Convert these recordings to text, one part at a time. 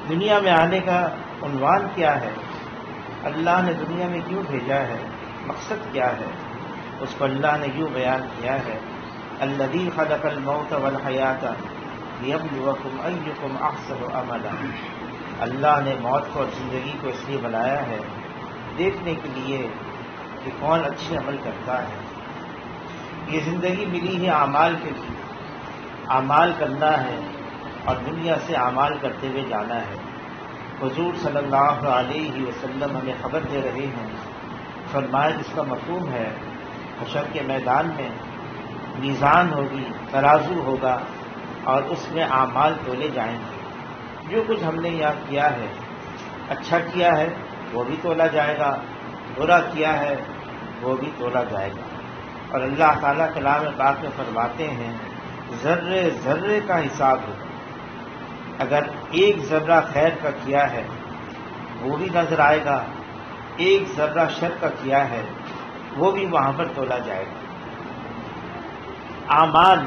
دنیا میں آنے کا عنوان کیا ہے؟ اللہ نے دنیا میں کیوں بھیجا ہے؟ مقصد کیا ہے؟ اس کو اللہ نے یوں بیان کیا ہے، الذی خلق الموت والحیات لیبلوکم ایکم احسن عملا۔ اللہ نے موت کو اور زندگی کو اس لیے بنایا ہے دیکھنے کے لیے کہ کون اچھے عمل کرتا ہے۔ یہ زندگی ملی ہے اعمال کے لیے، اعمال کرنا ہے اور دنیا سے اعمال کرتے ہوئے جانا ہے۔ حضور صلی اللہ علیہ وسلم ہمیں خبر دے رہے ہیں، فرمایا جس کا مفہوم ہے حشر کے میدان میں میزان ہوگی، ترازو ہوگا اور اس میں اعمال تولے جائیں گے۔ جو کچھ ہم نے یہاں کیا ہے، اچھا کیا ہے وہ بھی تولا جائے گا، برا کیا ہے وہ بھی تولا جائے گا۔ اور اللہ تعالیٰ کلام پاک میں فرماتے ہیں ذرے ذرے کا حساب ہوگا۔ اگر ایک ذرہ خیر کا کیا ہے وہ بھی نظر آئے گا، ایک ذرہ شر کا کیا ہے وہ بھی وہاں پر تولا جائے گا۔ اعمال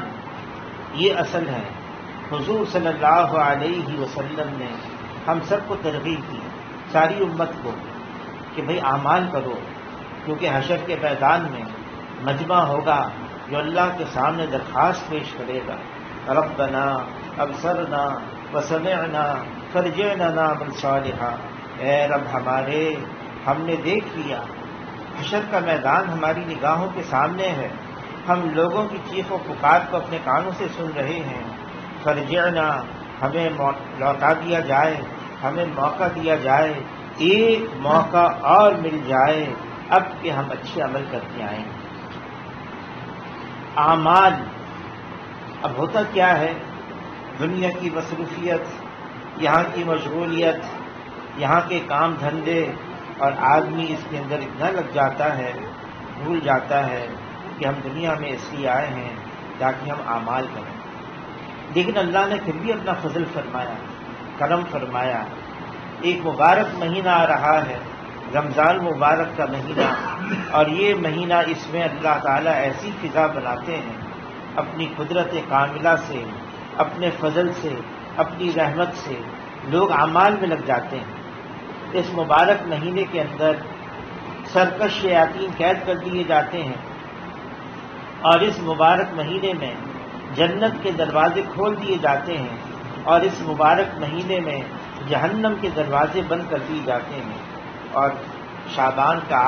یہ اصل ہے۔ حضور صلی اللہ علیہ وسلم نے ہم سب کو ترغیب کی، ساری امت کو، کہ بھئی اعمال کرو، کیونکہ حشر کے میدان میں مجمع ہوگا جو اللہ کے سامنے درخواست پیش کرے گا، ربنا ابصرنا وسمعنا فرجعنا نعمل صالحا۔ اے رب ہمارے، ہم نے دیکھ لیا، حشر کا میدان ہماری نگاہوں کے سامنے ہے، ہم لوگوں کی چیخ و پکار کو اپنے کانوں سے سن رہے ہیں، فرجعنا، ہمیں لوٹا دیا جائے، ہمیں موقع دیا جائے، ایک موقع اور مل جائے اب کہ ہم اچھے عمل کرتے آئیں۔ اعمال اب ہوتا کیا ہے، دنیا کی مصروفیت، یہاں کی مشغولیت، یہاں کے کام دھندے، اور آدمی اس کے اندر اتنا لگ جاتا ہے، بھول جاتا ہے کہ ہم دنیا میں اس لیے آئے ہیں تاکہ ہم اعمال کریں۔ لیکن اللہ نے پھر بھی اپنا فضل فرمایا، کرم فرمایا۔ ایک مبارک مہینہ آ رہا ہے، رمضان مبارک کا مہینہ، اور یہ مہینہ اس میں اللہ تعالیٰ ایسی فضا بناتے ہیں اپنی قدرت کاملہ سے، اپنے فضل سے، اپنی رحمت سے لوگ اعمال میں لگ جاتے ہیں۔ اس مبارک مہینے کے اندر سرکش شیاطین قید کر دیے جاتے ہیں، اور اس مبارک مہینے میں جنت کے دروازے کھول دیے جاتے ہیں، اور اس مبارک مہینے میں جہنم کے دروازے بند کر دیے جاتے ہیں۔ اور شعبان کا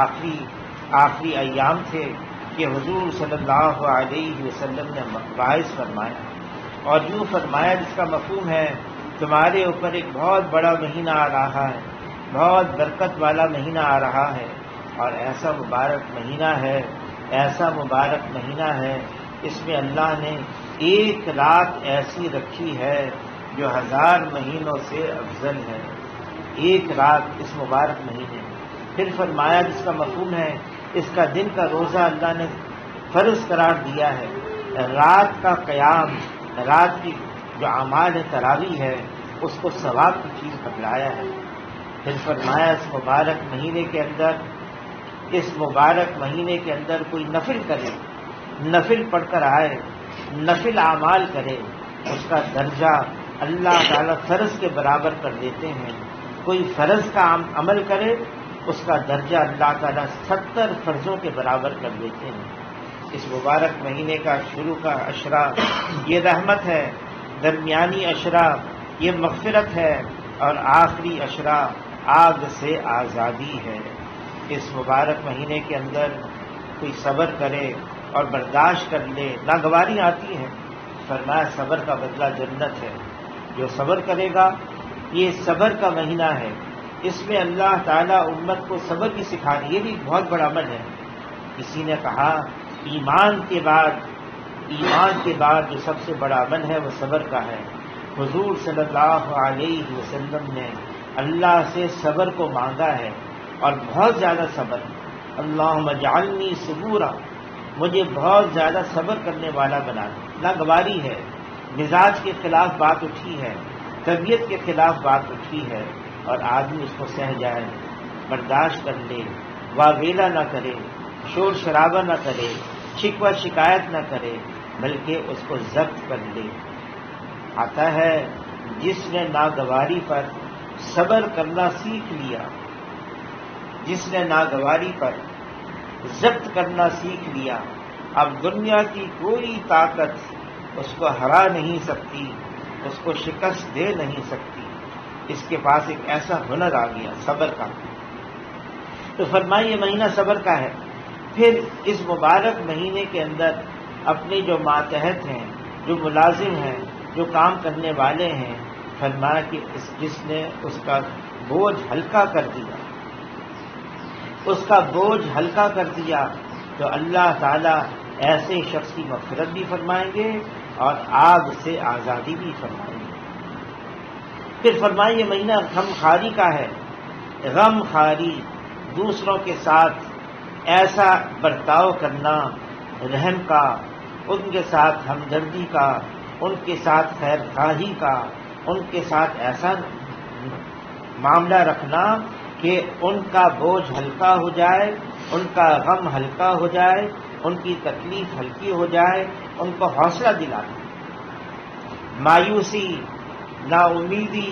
آخری ایام تھے کہ حضور صلی اللہ علیہ وسلم نے باعث فرمایا، اور یوں فرمایا جس کا مفہوم ہے تمہارے اوپر ایک بہت بڑا مہینہ آ رہا ہے، بہت برکت والا مہینہ آ رہا ہے، اور ایسا مبارک مہینہ ہے، ایسا مبارک مہینہ ہے، اس میں اللہ نے ایک رات ایسی رکھی ہے جو 1000 مہینوں سے افضل ہے۔ ایک رات اس مبارک مہینے میں، پھر فرمایا جس کا مفہوم ہے اس کا دن کا روزہ اللہ نے فرض قرار دیا ہے، رات کا قیام، رات کی جو اعمال تراویح ہے اس کو ثواب کی چیز بتلایا ہے۔ پھر فرمایا اس مبارک مہینے کے اندر کوئی نفل کرے، نفل پڑھ کر آئے، نفل اعمال کرے، اس کا درجہ اللہ تعالیٰ فرض کے برابر کر دیتے ہیں۔ کوئی فرض کا عمل کرے اس کا درجہ اللہ تعالیٰ 70 فرضوں کے برابر کر دیتے ہیں۔ اس مبارک مہینے کا شروع کا عشرہ یہ رحمت ہے، درمیانی عشرہ یہ مغفرت ہے، اور آخری عشرہ آگ سے آزادی ہے۔ اس مبارک مہینے کے اندر کوئی صبر کرے اور برداشت کر لے، ناگواری آتی ہے، فرمایا صبر کا بدلہ جنت ہے۔ جو صبر کرے گا، یہ صبر کا مہینہ ہے، اس میں اللہ تعالیٰ امت کو صبر کی سکھانی، یہ بھی بہت بڑا عمل ہے۔ کسی نے کہا ایمان کے بعد جو سب سے بڑا عمل ہے وہ صبر کا ہے۔ حضور صلی اللہ علیہ وسلم نے اللہ سے صبر کو مانگا ہے، اور بہت زیادہ صبر، اللہم اجعلنی صبورا، مجھے بہت زیادہ صبر کرنے والا بنا دے۔ ناگواری ہے، مزاج کے خلاف بات اٹھی ہے، طبیعت کے خلاف بات اٹھی ہے، اور آدمی اس کو سہ جائے، برداشت کر لے، واویلا نہ کرے، شور شرابہ نہ کرے، شکوہ شکایت نہ کرے، بلکہ اس کو ضبط کر لے۔ آتا ہے جس نے ناگواری پر صبر کرنا سیکھ لیا، جس نے ناگواری پر ضبط کرنا سیکھ لیا، اب دنیا کی کوئی طاقت اس کو ہرا نہیں سکتی، اس کو شکست دے نہیں سکتی۔ اس کے پاس ایک ایسا ہنر آ گیا صبر کا۔ تو فرمائے یہ مہینہ صبر کا ہے۔ پھر اس مبارک مہینے کے اندر اپنے جو ماتحت ہیں، جو ملازم ہیں، جو کام کرنے والے ہیں، فرمایا کہ جس نے اس کا بوجھ ہلکا کر دیا، اس کا بوجھ ہلکا کر دیا، تو اللہ تعالیٰ ایسے شخص کی مغفرت بھی فرمائیں گے اور آگ سے آزادی بھی فرمائیں گے۔ پھر فرمائے یہ مہینہ غم خاری کا ہے۔ غم خاری، دوسروں کے ساتھ ایسا برتاؤ کرنا، رحم کا، ان کے ساتھ ہمدردی کا، ان کے ساتھ خیر خواہی کا، ان کے ساتھ ایسا معاملہ رکھنا کہ ان کا بوجھ ہلکا ہو جائے، ان کا غم ہلکا ہو جائے، ان کی تکلیف ہلکی ہو جائے، ان کو حوصلہ دلانا۔ مایوسی، نا امیدی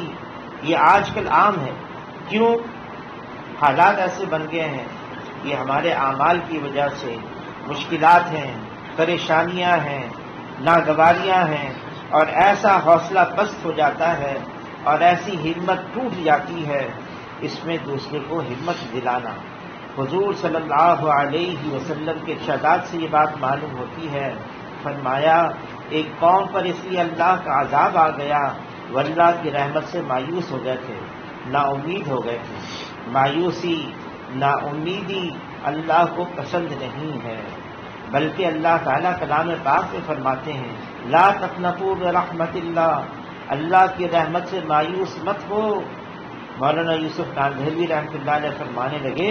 یہ آج کل عام ہے۔ کیوں؟ حالات ایسے بن گئے ہیں، یہ ہمارے اعمال کی وجہ سے مشکلات ہیں، پریشانیاں ہیں، ناگواریاں ہیں، اور ایسا حوصلہ پست ہو جاتا ہے اور ایسی ہمت ٹوٹ جاتی ہے۔ اس میں دوسرے کو ہمت دلانا۔ حضور صلی اللہ علیہ وسلم کے ارشادات سے یہ بات معلوم ہوتی ہے۔ فرمایا ایک قوم پر اس لیے اللہ کا عذاب آ گیا، وہ اللہ کی رحمت سے مایوس ہو گئے تھے، نا امید ہو گئے تھے۔ مایوسی، نا امیدی اللہ کو پسند نہیں ہے، بلکہ اللہ تعالیٰ کلام پاک میں فرماتے ہیں لا تقنطوا برحمت اللہ، اللہ کی رحمت سے مایوس مت ہو۔ مولانا یوسف ناندھلوی رحمۃ اللہ علیہ فرمانے لگے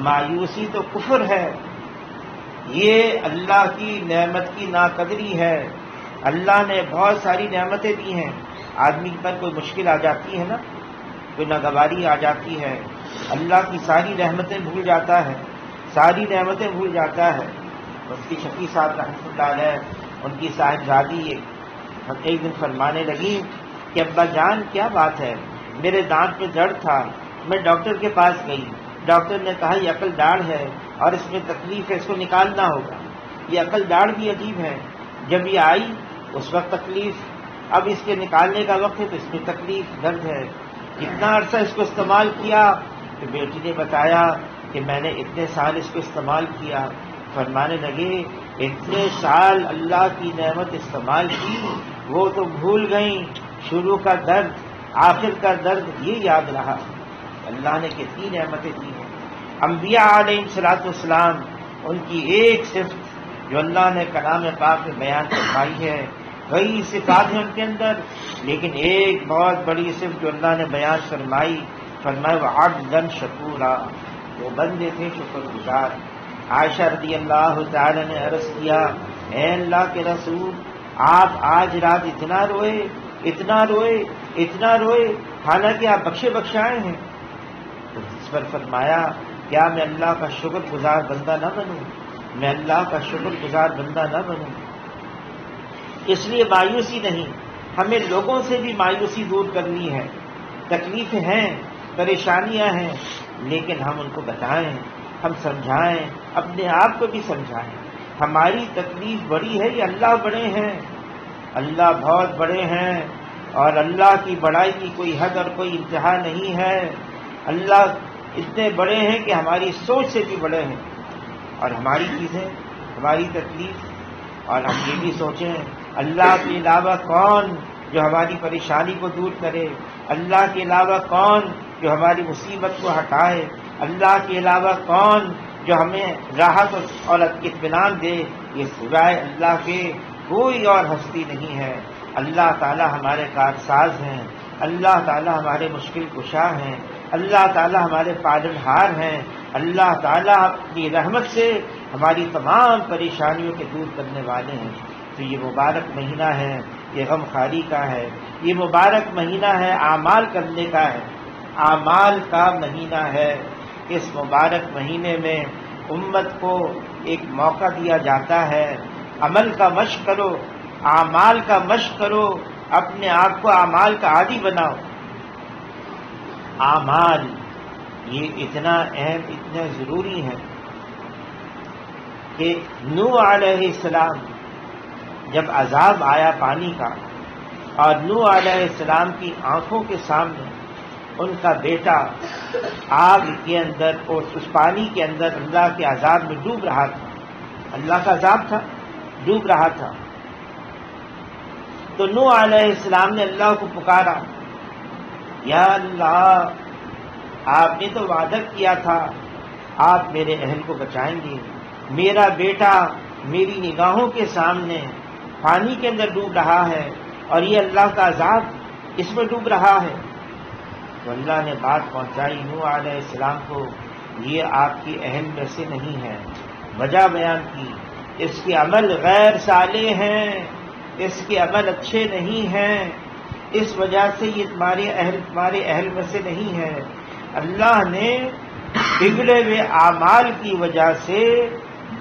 مایوسی تو کفر ہے، یہ اللہ کی نعمت کی ناقدری ہے۔ اللہ نے بہت ساری نعمتیں دی ہیں، آدمی پر کوئی مشکل آ جاتی ہے نا، کوئی ناگواری آ جاتی ہے، اللہ کی ساری رحمتیں بھول جاتا ہے، ساری نعمتیں بھول جاتا ہے۔ اس کی شفیع صاحب رحمۃ اللہ علیہ، ان کی صاحبزادی ایک دن فرمانے لگی کہ ابا جان کیا بات ہے، میرے دانت پہ درد تھا، میں ڈاکٹر کے پاس گئی، ڈاکٹر نے کہا یہ عقل ڈاڑھ ہے اور اس میں تکلیف ہے، اس کو نکالنا ہوگا۔ یہ عقل ڈاڑھ بھی عجیب ہے، جب یہ آئی اس وقت تکلیف، اب اس کے نکالنے کا وقت ہے تو اس میں تکلیف، درد ہے۔ کتنا عرصہ اس کو استعمال کیا؟ تو بیٹی نے بتایا کہ میں نے اتنے سال اس کو استعمال کیا۔ فرمانے لگے اتنے سال اللہ کی نعمت استعمال کی، وہ تو بھول گئیں، شروع کا درد، آخر کا درد یہ یاد رہا۔ اللہ نے کتنی نعمتیں دی ہیں۔ انبیاء علیہ الصلوۃ والسلام، ان کی ایک صفت جو اللہ نے کلام پاک میں بیان فرمائی ہے، کئی صفات ہیں ان کے اندر، لیکن ایک بہت بڑی صفت جو اللہ نے بیان فرمائی، فرمایا وعبدا شکورا، وہ بندے تھے شکر گزار۔ عائشہ رضی اللہ تعالی نے عرض کیا اے اللہ کے رسول، آپ آج رات اتنا روئے، اتنا روئے، اتنا روئے، حالانکہ آپ بخشے بخشائے ہیں۔ تو اس پر فرمایا کیا میں اللہ کا شکر گزار بندہ نہ بنوں، میں اللہ کا شکر گزار بندہ نہ بنوں۔ اس لیے مایوسی نہیں، ہمیں لوگوں سے بھی مایوسی دور کرنی ہے۔ تکلیفیں ہیں، پریشانیاں ہیں، لیکن ہم ان کو بتائیں، ہم سمجھائیں، اپنے آپ کو بھی سمجھائیں۔ ہماری تکلیف بڑی ہے یا اللہ بڑے ہیں؟ اللہ بہت بڑے ہیں، اور اللہ کی بڑائی کی کوئی حد اور کوئی انتہا نہیں ہے۔ اللہ اتنے بڑے ہیں کہ ہماری سوچ سے بھی بڑے ہیں، اور ہماری چیزیں، ہماری تکلیف، اور ہم یہ بھی سوچیں اللہ کے علاوہ کون جو ہماری پریشانی کو دور کرے، اللہ کے علاوہ کون جو ہماری مصیبت کو ہٹائے، اللہ کے علاوہ کون جو ہمیں راحت اور اطمینان دے۔ یہ سوائے اللہ کے کوئی اور ہستی نہیں ہے۔ اللہ تعالی ہمارے کارساز ہیں، اللہ تعالی ہمارے مشکل کشا ہیں، اللہ تعالی ہمارے پالنہار ہیں، اللہ تعالی اپنی رحمت سے ہماری تمام پریشانیوں کے دور کرنے والے ہیں۔ تو یہ مبارک مہینہ ہے، یہ غم خاری کا ہے، یہ مبارک مہینہ ہے اعمال کرنے کا ہے، اعمال کا مہینہ ہے۔ اس مبارک مہینے میں امت کو ایک موقع دیا جاتا ہے، عمل کا مشق کرو، اعمال کا مشق کرو، اپنے آپ کو اعمال کا عادی بناؤ۔ اعمال یہ اتنا اہم، اتنا ضروری ہے کہ نوح علیہ السلام جب عذاب آیا پانی کا، اور نوح علیہ السلام کی آنکھوں کے سامنے ان کا بیٹا آگ کے اندر اور اس پانی کے اندر اللہ کے عذاب میں ڈوب رہا تھا، اللہ کا عذاب تھا، ڈوب رہا تھا، تو نوح علیہ السلام نے اللہ کو پکارا، یا اللہ آپ نے تو وعدہ کیا تھا آپ میرے اہل کو بچائیں گے، میرا بیٹا میری نگاہوں کے سامنے پانی کے اندر ڈوب رہا ہے اور یہ اللہ کا عذاب اس میں ڈوب رہا ہے۔ تو اللہ نے بات پہنچائی نوح علیہ السلام کو، یہ آپ کی اہل میں سے نہیں ہے، وجہ بیان کی، اس کے عمل غیر صالح ہیں، اس کے عمل اچھے نہیں ہیں، اس وجہ سے یہ تمہارے اہل میں سے نہیں ہے۔ اللہ نے بگڑے ہوئے اعمال کی وجہ سے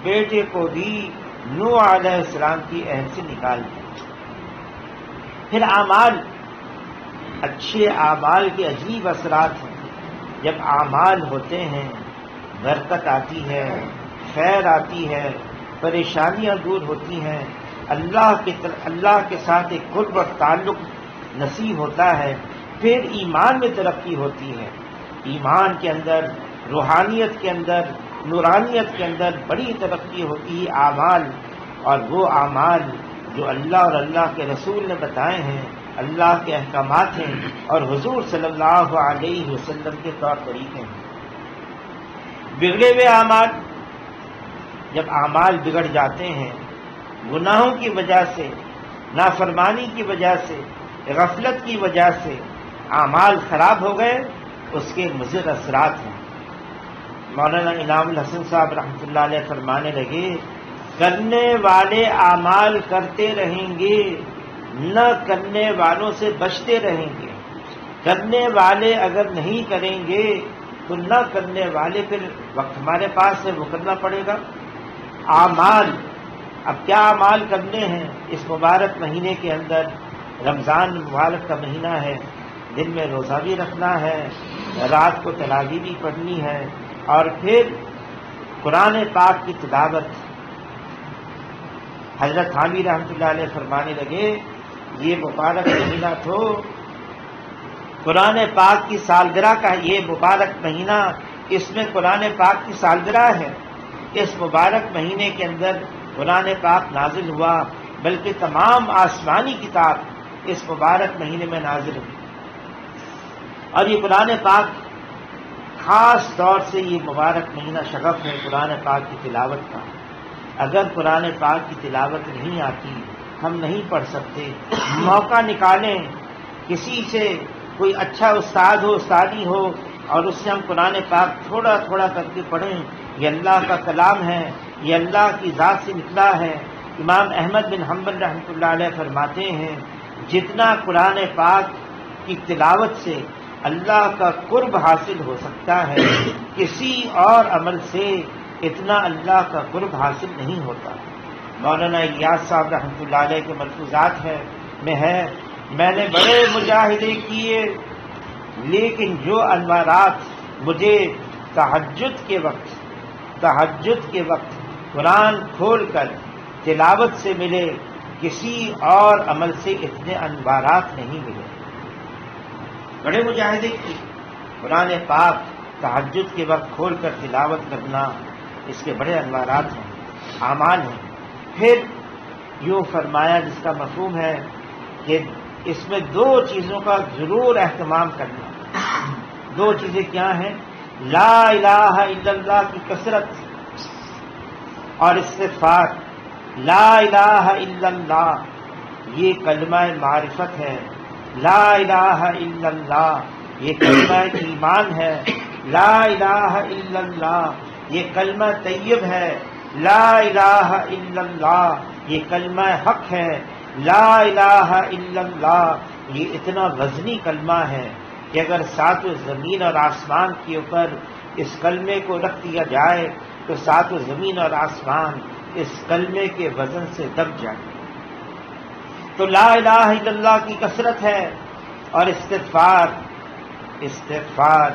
بیٹے کو بھی نوح علیہ السلام کی اہل سے نکال دیا۔ پھر اعمال، اچھے اعمال کے عجیب اثرات ہیں، جب اعمال ہوتے ہیں برکت آتی ہے، خیر آتی ہے، پریشانیاں دور ہوتی ہیں، اللہ کے ساتھ ایک قرب اور تعلق نصیب ہوتا ہے، پھر ایمان میں ترقی ہوتی ہے، ایمان کے اندر، روحانیت کے اندر، نورانیت کے اندر بڑی ترقی ہوتی ہے اعمال، اور وہ اعمال جو اللہ اور اللہ کے رسول نے بتائے ہیں، اللہ کے احکامات ہیں اور حضور صلی اللہ علیہ وسلم کے طور طریقے ہیں۔ بگڑے ہوئے اعمال، جب اعمال بگڑ جاتے ہیں گناہوں کی وجہ سے، نافرمانی کی وجہ سے، غفلت کی وجہ سے اعمال خراب ہو گئے، اس کے مضر اثرات ہیں۔ مولانا انعام الحسن صاحب رحمۃ اللہ علیہ فرمانے لگے، کرنے والے اعمال کرتے رہیں گے، نہ کرنے والوں سے بچتے رہیں گے۔ کرنے والے اگر نہیں کریں گے تو نہ کرنے والے پھر وقت ہمارے پاس ہے وہ کرنا پڑے گا۔ اعمال، اب کیا اعمال کرنے ہیں اس مبارک مہینے کے اندر؟ رمضان مبارک کا مہینہ ہے، دن میں روزہ بھی رکھنا ہے، رات کو تراویح بھی پڑھنی ہے، اور پھر قرآن پاک کی تلاوت۔ حضرت حامی رحمۃ اللہ علیہ فرمانے لگے، یہ مبارک مہینہ تو قرآن پاک کی سالگرہ کا، یہ مبارک مہینہ اس میں قرآن پاک کی سالگرہ ہے، اس مبارک مہینے کے اندر قرآن پاک نازل ہوا، بلکہ تمام آسمانی کتاب اس مبارک مہینے میں نازل ہوئی، اور یہ قرآن پاک خاص طور سے یہ مبارک مہینہ شغف ہے قرآن پاک کی تلاوت کا۔ اگر قرآن پاک کی تلاوت نہیں آتی، ہم نہیں پڑھ سکتے، موقع نکالیں، کسی سے کوئی اچھا استاد ہو، استادی ہو، اور اس سے ہم قرآن پاک تھوڑا تھوڑا کر کے پڑھیں۔ یہ اللہ کا کلام ہے، یہ اللہ کی ذات سے نکلا ہے۔ امام احمد بن حنبل رحمۃ اللہ علیہ فرماتے ہیں، جتنا قرآن پاک کی تلاوت سے اللہ کا قرب حاصل ہو سکتا ہے، کسی اور عمل سے اتنا اللہ کا قرب حاصل نہیں ہوتا۔ مولانا الیاس صاحب رحمۃ اللہ علیہ کے ملفوظات ہے، میں نے بڑے مجاہدے کیے، لیکن جو انوارات مجھے تہجد کے وقت قرآن کھول کر تلاوت سے ملے، کسی اور عمل سے اتنے انوارات نہیں ملے۔ بڑے مجاہدے کی، قرآن پاک تہجد کے وقت کھول کر تلاوت کرنا، اس کے بڑے انوارات ہیں، اعمال ہیں۔ پھر یوں فرمایا، جس کا مفہوم ہے کہ اس میں دو چیزوں کا ضرور اہتمام کرنا۔ دو چیزیں کیا ہیں؟ لا الہ الا اللہ کی کثرت اور استغفار۔ لا الہ الا اللہ یہ کلمہ معرفت ہے، لا الہ الا اللہ یہ کلمہ ایمان ہے، لا الہ الا اللہ یہ کلمہ طیب ہے، لا الہ الا اللہ یہ کلمہ حق ہے، لا الہ الا اللہ یہ اتنا وزنی کلمہ ہے کہ اگر ساتوں زمین اور آسمان کے اوپر اس کلمے کو رکھ دیا جائے تو ساتوں زمین اور آسمان اس کلمے کے وزن سے دب جائے۔ تو لا الہ الا اللہ کی کثرت ہے اور استغفار۔ استغفار.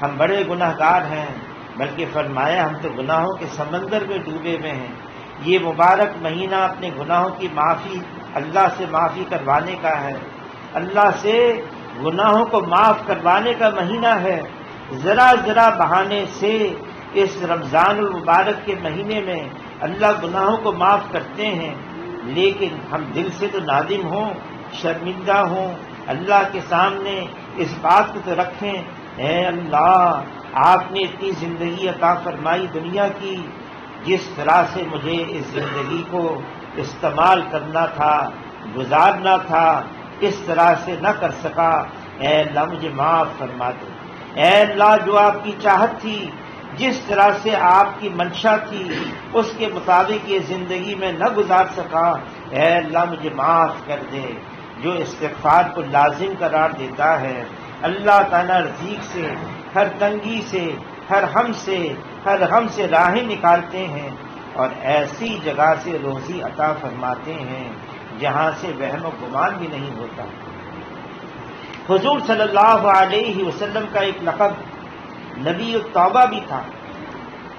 ہم بڑے گناہگار ہیں، بلکہ فرمایا ہم تو گناہوں کے سمندر میں ڈوبے ہوئے ہیں. یہ مبارک مہینہ اپنے گناہوں کی معافی، اللہ سے معافی کروانے کا ہے، اللہ سے گناہوں کو معاف کروانے کا مہینہ ہے. ذرا ذرا بہانے سے اس رمضان المبارک کے مہینے میں اللہ گناہوں کو معاف کرتے ہیں، لیکن ہم دل سے تو نادم ہوں، شرمندہ ہوں. اللہ کے سامنے اس بات کو تو رکھیں، اے اللہ آپ نے اتنی زندگی عطا فرمائی دنیا کی، جس طرح سے مجھے اس زندگی کو استعمال کرنا تھا، گزارنا تھا، اس طرح سے نہ کر سکا. اے اللہ مجھے معاف فرما دے. اے اللہ جو آپ کی چاہت تھی، جس طرح سے آپ کی منشا تھی، اس کے مطابق یہ زندگی میں نہ گزار سکا، اے اللہ مجھے معاف کر دے. جو استغفار کو لازم قرار دیتا ہے، اللہ تعالیٰ رزق سے، ہر تنگی سے، ہر غم سے راہیں نکالتے ہیں، اور ایسی جگہ سے روزی عطا فرماتے ہیں جہاں سے وہم و گمان بھی نہیں ہوتا. حضور صلی اللہ علیہ وسلم کا ایک لقب نبی التوبہ بھی تھا.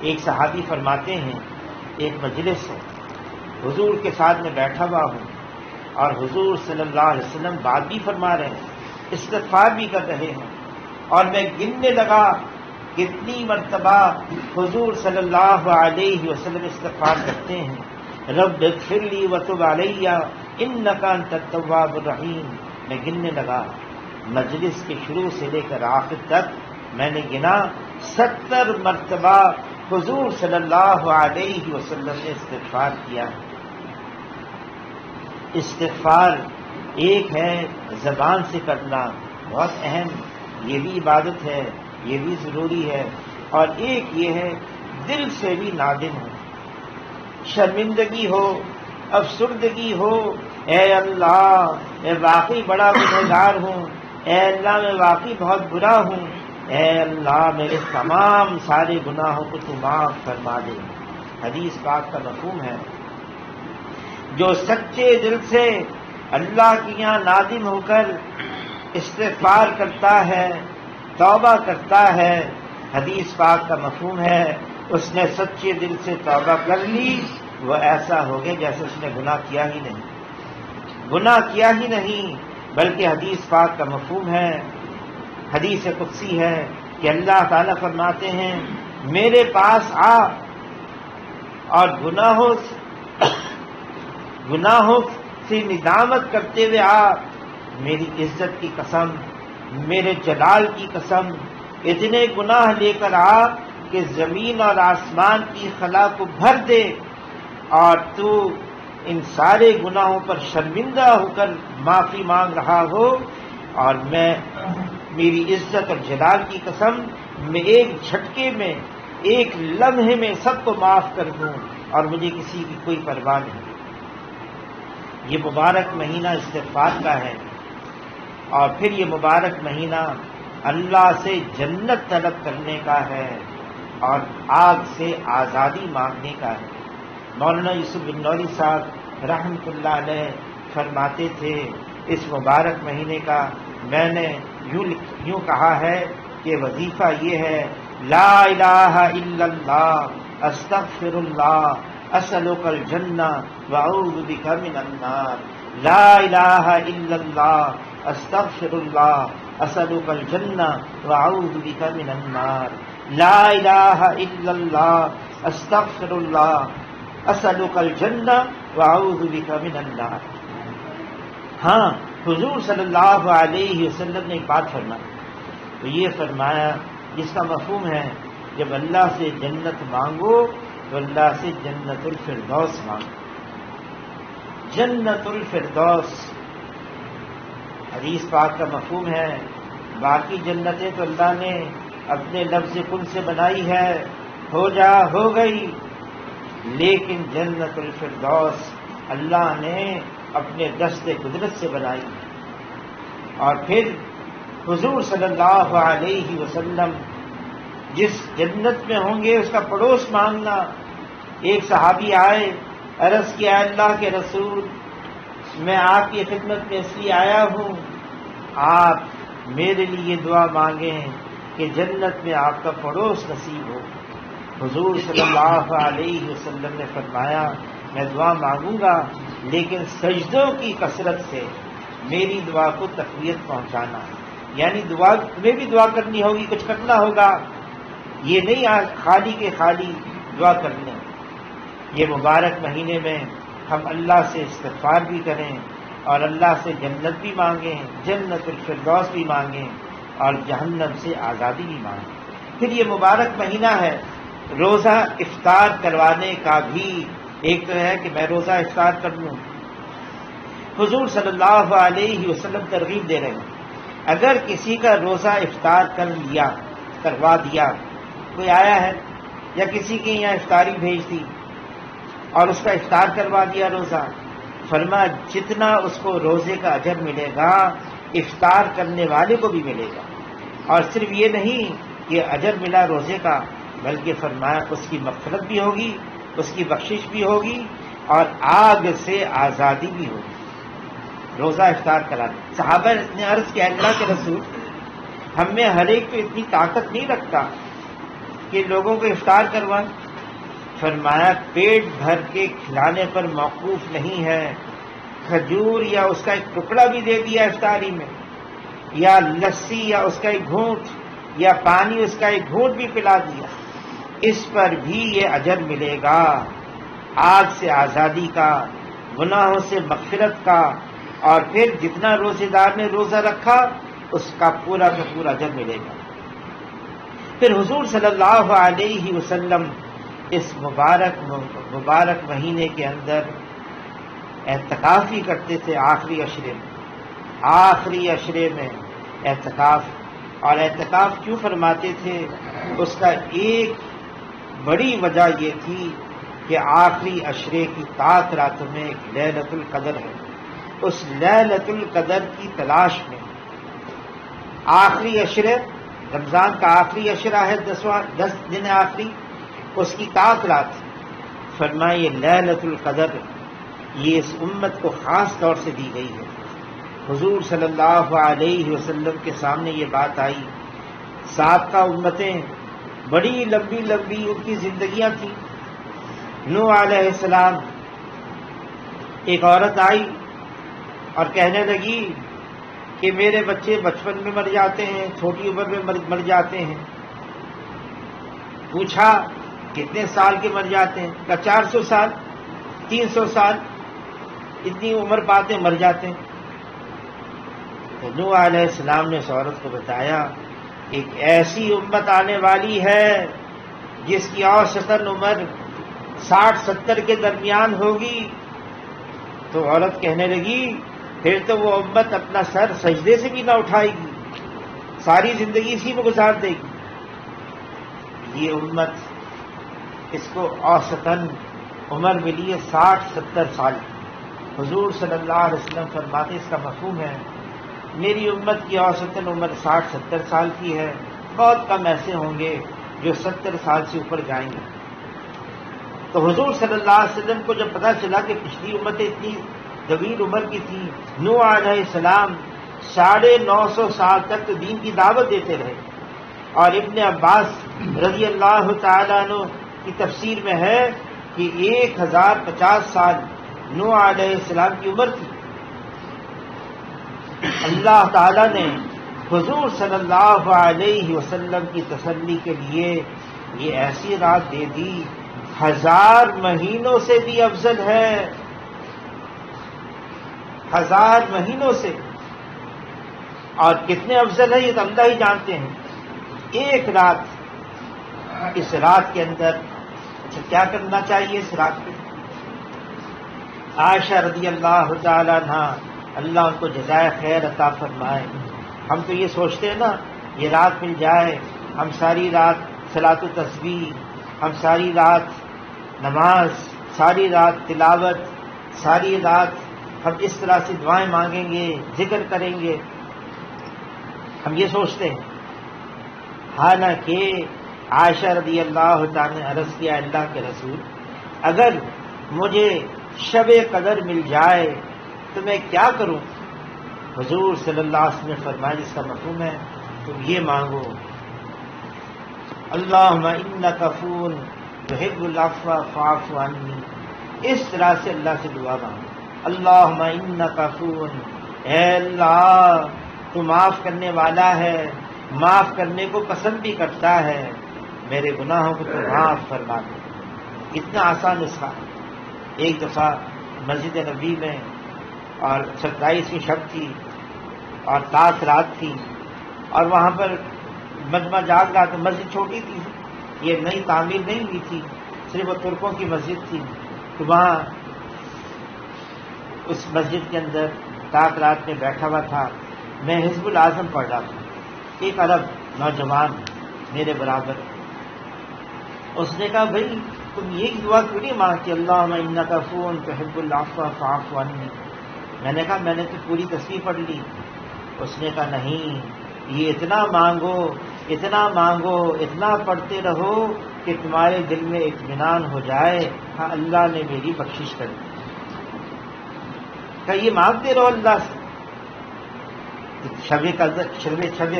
ایک صحابی فرماتے ہیں، ایک مجلس ہے، حضور کے ساتھ میں بیٹھا ہوا ہوں، اور حضور صلی اللہ علیہ وسلم بات بھی فرما رہے ہیں، استغفار بھی کر رہے ہیں، اور میں گننے لگا کتنی مرتبہ حضور صلی اللہ علیہ وسلم استغفار کرتے ہیں. رب اغفر لی وتب علی انک انت التواب الرحیم. میں گننے لگا، مجلس کے شروع سے لے کر آخر تک میں نے گنا 70 مرتبہ حضور صلی اللہ علیہ وسلم نے استغفار کیا. استغفار ایک ہے زبان سے کرنا، بہت اہم، یہ بھی عبادت ہے، یہ بھی ضروری ہے، اور ایک یہ ہے دل سے بھی نادم ہو، شرمندگی ہو، افسردگی ہو، اے اللہ میں واقعی بڑا گنہگار ہوں، اے اللہ میں واقعی بہت برا ہوں، اے اللہ میرے تمام سارے گناہوں کو تو معاف فرما دے. حدیث پاک کا مفہوم ہے، جو سچے دل سے اللہ کی یہاں نادم ہو کر استغفار کرتا ہے، توبہ کرتا ہے، حدیث پاک کا مفہوم ہے اس نے سچے دل سے توبہ کر لی، وہ ایسا ہو گیا جیسے اس نے گناہ کیا ہی نہیں. بلکہ حدیث پاک کا مفہوم ہے، حدیث قدسی ہے کہ اللہ تعالیٰ فرماتے ہیں میرے پاس آ اور گناہوں سے ندامت کرتے ہوئے آ، میری عزت کی قسم، میرے جلال کی قسم، اتنے گناہ لے کر آ کہ زمین اور آسمان کی خلا کو بھر دے، اور تو ان سارے گناہوں پر شرمندہ ہو کر معافی مانگ رہا ہو، اور میں میری عزت اور جلال کی قسم میں ایک جھٹکے میں، ایک لمحے میں سب کو معاف کر دوں، اور مجھے کسی کی کوئی پرواہ نہیں. یہ مبارک مہینہ استغفار کا ہے، اور پھر یہ مبارک مہینہ اللہ سے جنت طلب کرنے کا ہے اور آگ سے آزادی مانگنے کا ہے. مولانا یوسف بن نوری صاحب رحمۃ اللہ علیہ فرماتے تھے اس مبارک مہینے کا میں نے یوں کہا ہے کہ وظیفہ یہ ہے، لا الہ الا اللہ استغفر اللہ اسألک الجنہ واعوذ بک من النار. لا الہ الا اللہ استغفر اللہ اسألک الجنہ واعوذ بک من النار. لا الہ الا اللہ استغفر اللہ اسألک الجنہ واعوذ بک من النار. ہاں حضور صلی اللہ علیہ وسلم نے ایک بات فرمائی، تو یہ فرمایا جس کا مفہوم ہے جب اللہ سے جنت مانگو تو اللہ سے جنت الفردوس مانگو. جنت الفردوس حدیث پاک کا مفہوم ہے، باقی جنتیں تو اللہ نے اپنے لفظ کن سے بنائی ہے، ہو جا ہو گئی، لیکن جنت الفردوس اللہ نے اپنے دست قدرت سے بنائی. اور پھر حضور صلی اللہ علیہ وسلم جس جنت میں ہوں گے اس کا پڑوس مانگنا. ایک صحابی آئے، عرض کیا اللہ کے رسول میں آپ کی خدمت میں اس لیے آیا ہوں، آپ میرے لیے دعا مانگیں کہ جنت میں آپ کا پڑوس نصیب ہو۔ حضور صلی اللہ علیہ وسلم نے فرمایا میں دعا مانگوں گا لیکن سجدوں کی کثرت سے میری دعا کو تقویت پہنچانا، یعنی دعا تمہیں بھی دعا کرنی ہوگی، کچھ کرنا ہوگا، یہ نہیں آج خالی کے خالی دعا کرنے۔ یہ مبارک مہینے میں ہم اللہ سے استغفار بھی کریں اور اللہ سے جنت بھی مانگیں، جنت الفردوس بھی مانگیں اور جہنم سے آزادی بھی مانگیں۔ پھر یہ مبارک مہینہ ہے روزہ افطار کروانے کا بھی، ایک تو ہے کہ میں روزہ افطار کر لوں، حضور صلی اللہ علیہ وسلم ترغیب دے رہے ہیں اگر کسی کا روزہ افطار کروا دیا، کوئی آیا ہے یا کسی کے یہاں افطاری بھیج دی اور اس کا افطار کروا دیا روزہ، فرمایا جتنا اس کو روزے کا اجر ملے گا افطار کرنے والے کو بھی ملے گا، اور صرف یہ نہیں کہ اجر ملا روزے کا بلکہ فرمایا اس کی مغفرت بھی ہوگی، اس کی بخشش بھی ہوگی اور آگ سے آزادی بھی ہوگی۔ روزہ افطار کرانا، صحابہ نے عرض کیا اللہ کے رسول ہم میں ہر ایک تو اتنی طاقت نہیں رکھتا کہ لوگوں کو افطار کروائیں، فرمایا پیٹ بھر کے کھلانے پر موقوف نہیں ہے، کھجور یا اس کا ایک ٹکڑا بھی دے دیا افطاری میں، یا لسی یا اس کا ایک گھونٹ یا پانی اس کا ایک گھونٹ بھی پلا دیا، اس پر بھی یہ اجر ملے گا، آگ سے آزادی کا، گناہوں سے مغفرت کا، اور پھر جتنا روزے دار نے روزہ رکھا اس کا پورا کا پورا اجر ملے گا۔ پھر حضور صلی اللہ علیہ وسلم اس مبارک مہینے کے اندر اعتکاف ہی کرتے تھے، آخری عشرے میں اعتکاف، اور اعتکاف کیوں فرماتے تھے اس کا ایک بڑی وجہ یہ تھی کہ آخری عشرے کی 7 راتوں میں ایک لیلۃ القدر ہے، اس لیلۃ القدر کی تلاش میں آخری عشرے، رمضان کا آخری عشرہ ہے 10 دن آخری، اس کی 7 رات، فرمائے یہ لیلۃ القدر یہ اس امت کو خاص طور سے دی گئی ہے۔ حضور صلی اللہ علیہ وسلم کے سامنے یہ بات آئی، سابقہ امتیں بڑی لمبی لمبی ان کی زندگیاں تھیں، نوح علیہ السلام، ایک عورت آئی اور کہنے لگی کہ میرے بچے بچپن میں مر جاتے ہیں، چھوٹی عمر میں مر جاتے ہیں۔ پوچھا کتنے سال کے مر جاتے ہیں؟ کہا 400 سال 300 سال اتنی عمر پاتے مر جاتے ہیں۔ تو نوح علیہ السلام نے اس عورت کو بتایا ایک ایسی امت آنے والی ہے جس کی اوسطاً عمر 60-70 کے درمیان ہوگی۔ تو عورت کہنے لگی پھر تو وہ امت اپنا سر سجدے سے بھی نہ اٹھائے گی، ساری زندگی اسی میں گزار دے گی۔ یہ امت اس کو اوسطاً عمر ملی ہے 60-70 سال۔ حضور صلی اللہ علیہ وسلم فرماتے اس کا مفہوم ہے میری امت کی اوسطاً عمر 60-70 سال کی ہے، بہت کم ایسے ہوں گے جو 70 سال سے اوپر جائیں گے۔ تو حضور صلی اللہ علیہ وسلم کو جب پتہ چلا کہ پچھلی امتیں اتنی طویل عمر کی تھی، نوح علیہ السلام 950 سال تک تو دین کی دعوت دیتے رہے، اور ابن عباس رضی اللہ تعالیٰ عنہ کی تفسیر میں ہے کہ 1050 سال نوح علیہ السلام کی عمر تھی۔ اللہ تعالیٰ نے حضور صلی اللہ علیہ وسلم کی تسلی کے لیے یہ ایسی رات دے دی 1000 مہینوں سے بھی افضل ہے، 1000 مہینوں سے، اور کتنے افضل ہے یہ تو اللہ ہی جانتے ہیں۔ ایک رات، اس رات کے اندر کیا کرنا چاہیے اس رات میں؟ عائشہ رضی اللہ تعالیٰ عنہ اللہ ان کو جزائے خیر عطا فرمائے، ہم تو یہ سوچتے ہیں نا یہ رات مل جائے، ہم ساری رات صلاۃ و تسبیح، ہم ساری رات نماز، ساری رات تلاوت، ساری رات ہم اس طرح سے دعائیں مانگیں گے، ذکر کریں گے، ہم یہ سوچتے ہیں۔ حالانکہ عائشہ رضی اللہ تعالیٰ نے عرض کیا اللہ کے رسول اگر مجھے شب قدر مل جائے تو میں کیا کروں؟ حضور صلی اللہ علیہ وسلم نے فرمایا جس کا مفہوم ہے تم یہ مانگو، اللہم انک عفو تحب العفو فاعف عنی، اس طرح سے اللہ سے دعا مانگو، اللہم انک عفو، اے اللہ تو معاف کرنے والا ہے، معاف کرنے کو پسند بھی کرتا ہے، میرے گناہوں کو تو معاف فرما دے۔ اتنا آسان نسخہ۔ ایک دفعہ مسجد نبی میں اور 27ویں شب تھی اور تاس رات تھی اور وہاں پر مجمع جاگ رہا تھا۔ مسجد چھوٹی تھی، یہ نئی تعمیر نہیں ہوئی تھی، صرف وہ ترکوں کی مسجد تھی، تو وہاں اس مسجد کے اندر تاک رات میں بیٹھا ہوا تھا، میں حزب الاعظم پڑھ رہا تھا، ایک عرب نوجوان میرے برابر، اس نے کہا بھائی تم یہ دعا کیوں نہیں مانگتے اللہم انک عفو تحب العفو فاعف عنی؟ میں نے کہا میں نے تو پوری تصویر پڑھ لی۔ اس نے کہا نہیں، یہ اتنا مانگو اتنا مانگو، اتنا پڑھتے رہو کہ تمہارے دل میں اطمینان ہو جائے، ہاں اللہ نے میری بخشش کر دی۔ کہ یہ مانگتے رہو اللہ سے۔ شب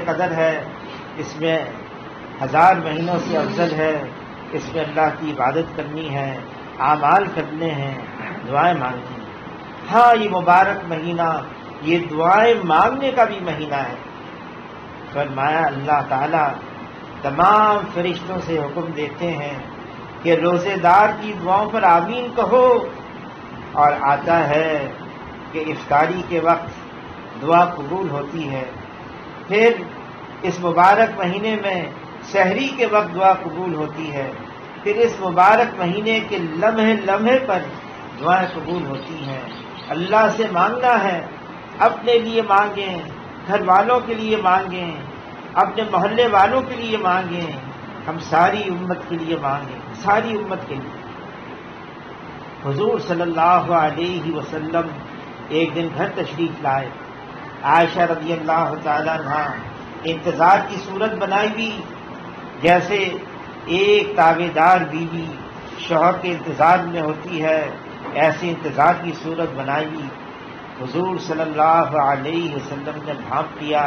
قدر ہے، اس میں 1000 مہینوں سے افضل ہے، اس میں اللہ کی عبادت کرنی ہے، اعمال کرنے ہیں، دعائیں مانگنی ہیں۔ ہاں یہ مبارک مہینہ یہ دعائیں مانگنے کا بھی مہینہ ہے۔ فرمایا اللہ تعالیٰ تمام فرشتوں سے حکم دیتے ہیں کہ روزے دار کی دعاؤں پر آمین کہو، اور آتا ہے کہ افطاری کے وقت دعا قبول ہوتی ہے، پھر اس مبارک مہینے میں سحری کے وقت دعا قبول ہوتی ہے، پھر اس مبارک مہینے کے لمحے لمحے پر دعائیں قبول ہوتی ہیں۔ اللہ سے مانگنا ہے، اپنے لیے مانگیں، گھر والوں کے لیے مانگیں، اپنے محلے والوں کے لیے مانگیں، ہم ساری امت کے لیے مانگیں، ساری امت کے لیے۔ حضور صلی اللہ علیہ وسلم ایک دن گھر تشریف لائے، عائشہ رضی اللہ تعالیٰ عنہ انتظار کی صورت بنائی ہوئی، جیسے ایک تابع دار بیوی شوہر کے انتظار میں ہوتی ہے، ایسے انتظار کی صورت بنائی ہوئی۔ حضور صلی اللہ علیہ وسلم نے بھانپ لیا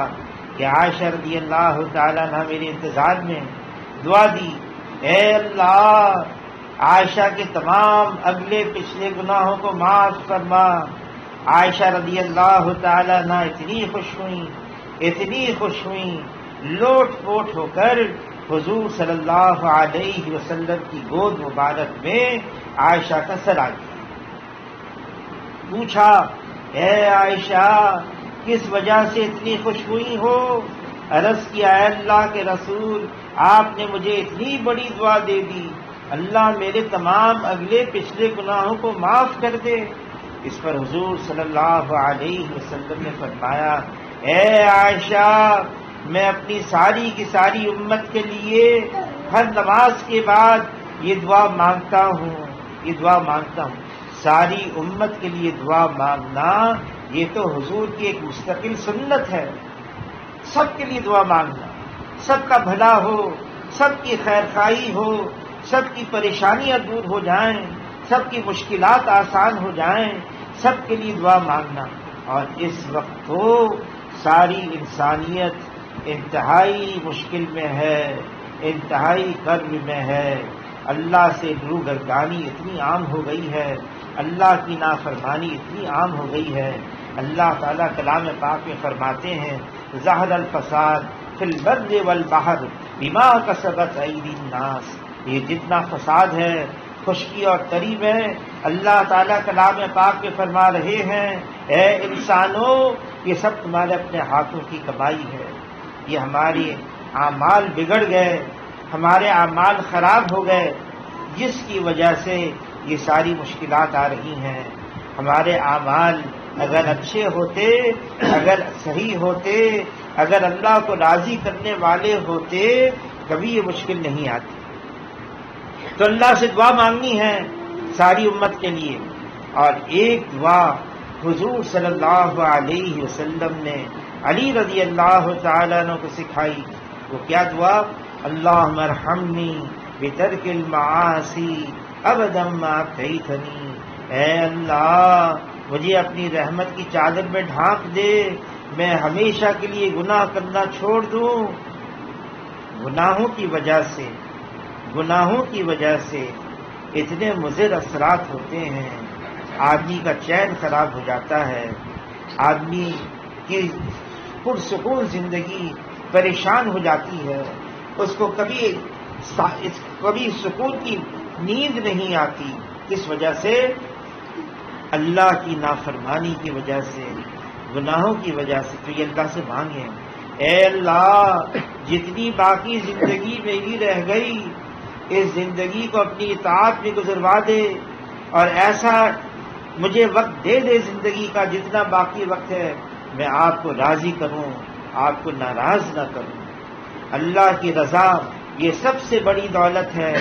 کہ عائشہ رضی اللہ تعالیٰ عنہ میرے انتظار میں، دعا دی اے اللہ عائشہ کے تمام اگلے پچھلے گناہوں کو معاف فرما۔ عائشہ رضی اللہ تعالیٰ عنہ اتنی خوش ہوئیں، لوٹ پوٹ ہو کر حضور صلی اللہ علیہ وسلم کی گود مبارک میں عائشہ کا سر آ گیا۔ پوچھا اے عائشہ کس وجہ سے اتنی خوش ہوئی ہو؟ عرض کیا اے اللہ کے رسول آپ نے مجھے اتنی بڑی دعا دے دی، اللہ میرے تمام اگلے پچھلے گناہوں کو معاف کر دے۔ اس پر حضور صلی اللہ علیہ وسلم نے فرمایا اے عائشہ میں اپنی ساری کی ساری امت کے لیے ہر نماز کے بعد یہ دعا مانگتا ہوں، ساری امت کے لیے دعا مانگنا یہ تو حضور کی ایک مستقل سنت ہے۔ سب کے لیے دعا مانگنا، سب کا بھلا ہو، سب کی خیر خواہی ہو، سب کی پریشانیاں دور ہو جائیں، سب کی مشکلات آسان ہو جائیں، سب کے لیے دعا مانگنا۔ اور اس وقت تو ساری انسانیت انتہائی مشکل میں ہے، انتہائی کرب میں ہے، اللہ سے روگردانی اتنی عام ہو گئی ہے، اللہ کی نافرمانی اتنی عام ہو گئی ہے۔ اللہ تعالیٰ کلام پاک میں فرماتے ہیں ظہر الفساد فی البر والبحر بما کسبت ایدی الناس، یہ جتنا فساد ہے خشکی اور تری میں اللہ تعالیٰ کلام پاک میں فرما رہے ہیں اے انسانوں یہ سب تمہارے اپنے ہاتھوں کی کمائی ہے، یہ ہمارے اعمال بگڑ گئے، ہمارے اعمال خراب ہو گئے، جس کی وجہ سے یہ ساری مشکلات آ رہی ہیں۔ ہمارے اعمال اگر اچھے ہوتے، اگر صحیح ہوتے، اگر اللہ کو راضی کرنے والے ہوتے، کبھی یہ مشکل نہیں آتی۔ تو اللہ سے دعا مانگنی ہے ساری امت کے لیے۔ اور ایک دعا حضور صلی اللہ علیہ وسلم نے علی رضی اللہ تعالیٰ عنہ کو سکھائی، وہ کیا دعا؟ اللہم ارحمنی بترک المعاصی ابدا ما ابقیتنی، اے اللہ مجھے اپنی رحمت کی چادر میں ڈھانپ دے، میں ہمیشہ کے لیے گناہ کرنا چھوڑ دوں؟ گناہوں کی وجہ سے اتنے مضر اثرات ہوتے ہیں، آدمی کا چین خراب ہو جاتا ہے، آدمی کی پرسکون زندگی پریشان ہو جاتی ہے، اس کو کبھی سکون کی نیند نہیں آتی. کس وجہ سے؟ اللہ کی نافرمانی کی وجہ سے، گناہوں کی وجہ سے. تو یہ اللہ سے مانگیں، اے اللہ جتنی باقی زندگی میری رہ گئی اس زندگی کو اپنی اطاعت میں گزروا دے، اور ایسا مجھے وقت دے دے زندگی کا جتنا باقی وقت ہے میں آپ کو راضی کروں، آپ کو ناراض نہ کروں. اللہ کی رضا یہ سب سے بڑی دولت ہے.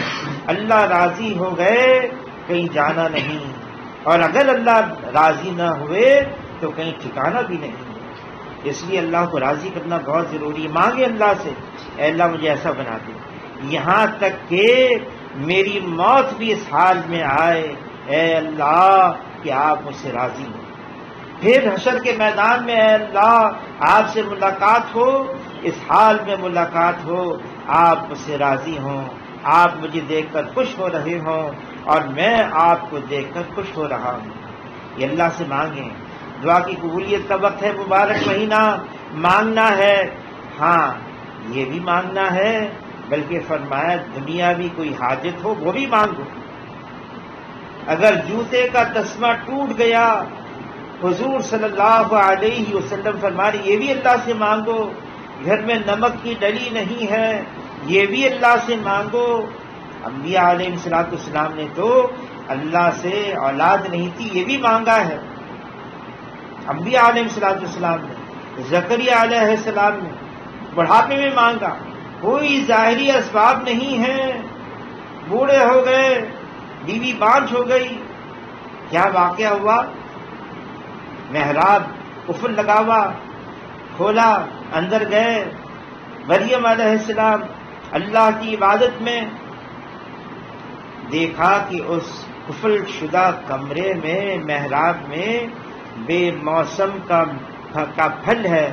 اللہ راضی ہو گئے کہیں جانا نہیں، اور اگر اللہ راضی نہ ہوئے تو کہیں ٹھکانا بھی نہیں. اس لیے اللہ کو راضی کرنا بہت ضروری ہے. مانگے اللہ سے، اے اللہ مجھے ایسا بنا دے، یہاں تک کہ میری موت بھی اس حال میں آئے، اے اللہ کہ آپ مجھ سے راضی ہوں. پھر حشر کے میدان میں اے اللہ آپ سے ملاقات ہو، اس حال میں ملاقات ہو آپ مجھ سے راضی ہوں، آپ مجھے دیکھ کر خوش ہو رہے ہوں اور میں آپ کو دیکھ کر خوش ہو رہا ہوں. یہ اللہ سے مانگیں. دعا کی قبولیت کا وقت ہے، مبارک مہینہ، مانگنا ہے. ہاں یہ بھی مانگنا ہے، بلکہ فرمایا دنیاوی کوئی حاجت ہو وہ بھی مانگو. اگر جوتے کا تسمہ ٹوٹ گیا، حضور صلی اللہ علیہ وسلم فرما رہے یہ بھی اللہ سے مانگو. گھر میں نمک کی ڈلی نہیں ہے، یہ بھی اللہ سے مانگو. انبیاء علیہ السلام نے تو اللہ سے اولاد نہیں تھی یہ بھی مانگا ہے. انبیاء علیہ السلام نے، زکریا علیہ السلام نے بڑھاپے میں مانگا. کوئی ظاہری اسباب نہیں ہے، بوڑھے ہو گئے، بیوی بانجھ ہو گئی. کیا واقعہ ہوا؟ محراب قفل لگا ہوا، کھولا، اندر گئے. مریم علیہ السلام اللہ کی عبادت میں، دیکھا کہ اس قفل شدہ کمرے میں، محراب میں بے موسم کا پھل ہے.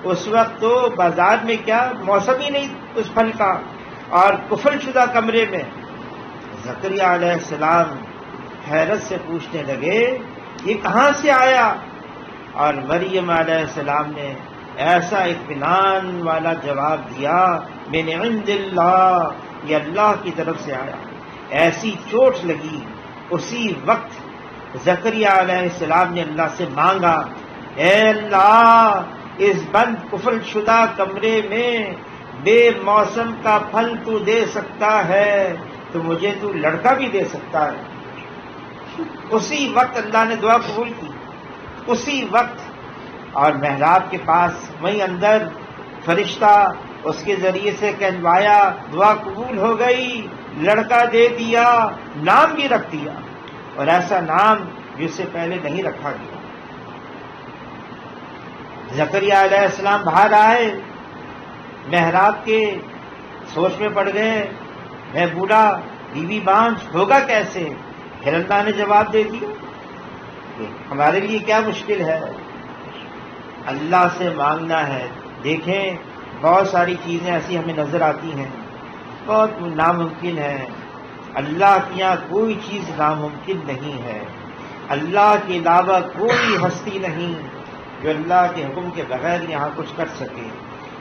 اس وقت تو بازار میں کیا موسم ہی نہیں اس پھل کا، اور قفل شدہ کمرے میں. زکریا علیہ السلام حیرت سے پوچھنے لگے یہ کہاں سے آیا؟ اور مریم علیہ السلام نے ایسا اطمینان والا جواب دیا، من عند اللہ، یہ اللہ کی طرف سے آیا. ایسی چوٹ لگی. اسی وقت زکریا علیہ السلام نے اللہ سے مانگا، اے اللہ اس بند قفل شدہ کمرے میں بے موسم کا پھل تو دے سکتا ہے تو مجھے تو لڑکا بھی دے سکتا ہے. اسی وقت اللہ نے دعا قبول کی، اسی وقت. اور محراب کے پاس وہیں اندر فرشتہ اس کے ذریعے سے کہلوایا، دعا قبول ہو گئی، لڑکا دے دیا، نام بھی رکھ دیا، اور ایسا نام جس سے پہلے نہیں رکھا گیا. زکریا علیہ السلام باہر آئے محراب کے، سوچ میں پڑ گئے، میں بوڑھا، بیوی بانجھ، ہوگا کیسے؟ پھر اللہ نے جواب دے دیا. ہمارے لیے کیا مشکل ہے؟ اللہ سے مانگنا ہے. دیکھیں بہت ساری چیزیں ایسی ہمیں نظر آتی ہیں بہت ناممکن ہے. اللہ کے یہاں کوئی چیز ناممکن نہیں ہے. اللہ کے علاوہ کوئی ہستی نہیں جو اللہ کے حکم کے بغیر یہاں کچھ کر سکے.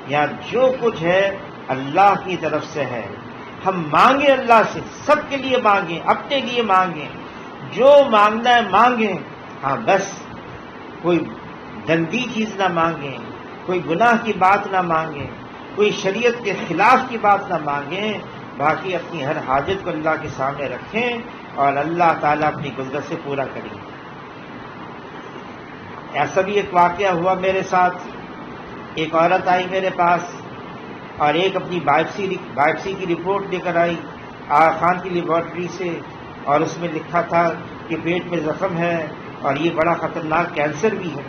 یہاں جو کچھ ہے اللہ کی طرف سے ہے. ہم مانگیں اللہ سے، سب کے لیے مانگیں، اپنے لیے مانگیں، جو مانگنا ہے مانگیں. ہاں بس کوئی گندی چیز نہ مانگیں، کوئی گناہ کی بات نہ مانگیں، کوئی شریعت کے خلاف کی بات نہ مانگیں. باقی اپنی ہر حاجت کو اللہ کے سامنے رکھیں اور اللہ تعالیٰ اپنی قدرت سے پورا کریں. ایسا بھی ایک واقعہ ہوا میرے ساتھ. ایک عورت آئی میرے پاس اور ایک اپنی بائپسی کی رپورٹ لے کر آئی آغا خان کی لیبارٹری سے، اور اس میں لکھا تھا کہ پیٹ میں زخم ہے اور یہ بڑا خطرناک کینسر بھی ہے.